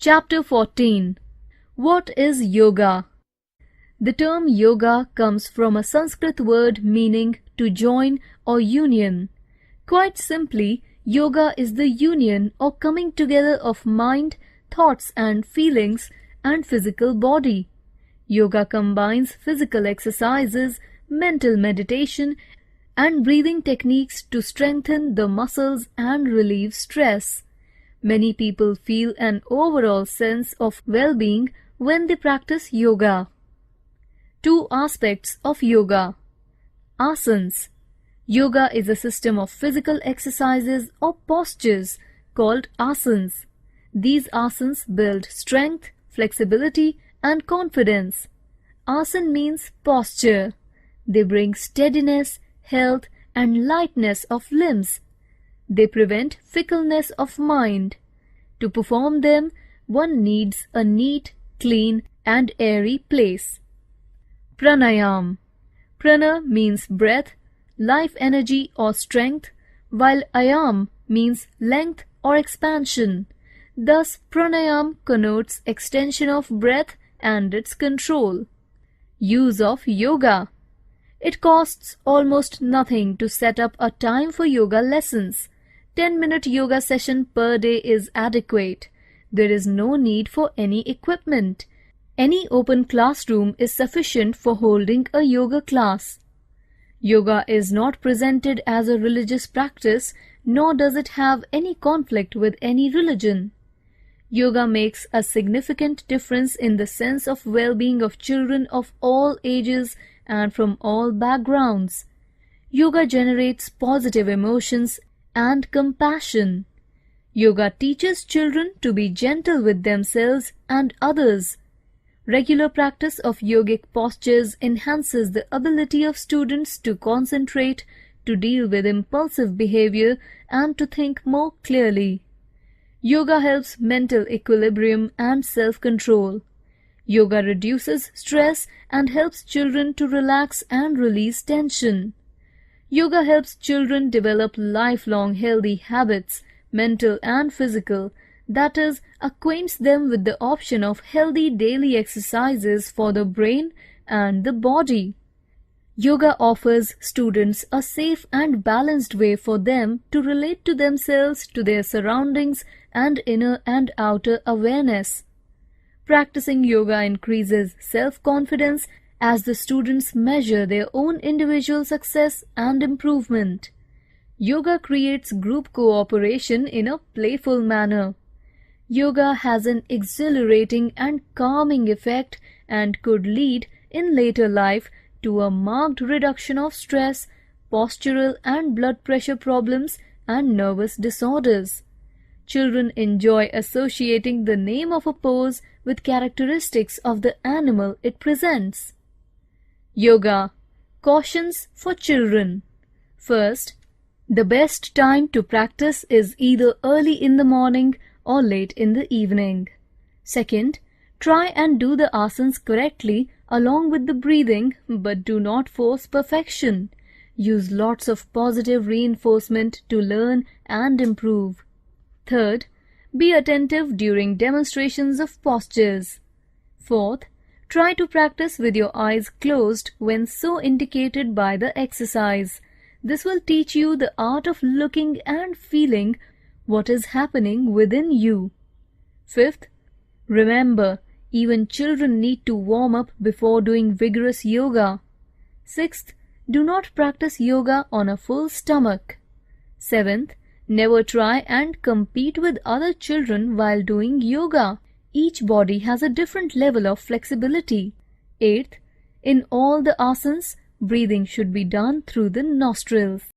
Chapter 14. What is Yoga? The term yoga comes from a Sanskrit word meaning to join or union. Quite simply, yoga is the union or coming together of mind, thoughts and feelings and physical body. Yoga combines physical exercises, mental meditation, and breathing techniques to strengthen the muscles and relieve stress. Many people feel an overall sense of well-being when they practice yoga. Two aspects of yoga. Asanas. Yoga is a system of physical exercises or postures called asanas. These asanas build strength, flexibility, and confidence. Asana means posture. They bring steadiness, health, and lightness of limbs. They prevent fickleness of mind. To perform them, one needs a neat, clean, and airy place. Pranayam. Prana means breath, life energy or strength, while ayam means length or expansion. Thus, pranayam connotes extension of breath and its control. Use of yoga. It costs almost nothing to set up a time for yoga lessons. 10-minute yoga session per day is adequate. There is no need for any equipment. Any open classroom is sufficient for holding a yoga class. Yoga is not presented as a religious practice, nor does it have any conflict with any religion. Yoga makes a significant difference in the sense of well-being of children of all ages and from all backgrounds. Yoga generates positive emotions and compassion. Yoga teaches children to be gentle with themselves and others. Regular practice of yogic postures enhances the ability of students to concentrate, to deal with impulsive behavior, and to think more clearly. Yoga helps mental equilibrium and self-control. Yoga reduces stress and helps children to relax and release tension. Yoga helps children develop lifelong healthy habits, mental and physical, that is, acquaints them with the option of healthy daily exercises for the brain and the body. Yoga offers students a safe and balanced way for them to relate to themselves, to their surroundings, and inner and outer awareness. Practicing yoga increases self-confidence as the students measure their own individual success and improvement. Yoga creates group cooperation in a playful manner. Yoga has an exhilarating and calming effect and could lead, in later life, to a marked reduction of stress, postural and blood pressure problems, and nervous disorders. Children enjoy associating the name of a pose with characteristics of the animal it presents. Yoga. Cautions for children. First, the best time to practice is either early in the morning or late in the evening. Second, try and do the asanas correctly along with the breathing, but do not force perfection. Use lots of positive reinforcement to learn and improve. Third, be attentive during demonstrations of postures. Fourth, try to practice with your eyes closed when so indicated by the exercise. This will teach you the art of looking and feeling what is happening within you. Fifth, remember, even children need to warm up before doing vigorous yoga. Sixth, do not practice yoga on a full stomach. Seventh, never try and compete with other children while doing yoga. Each body has a different level of flexibility. Eighth, in all the asanas, breathing should be done through the nostrils.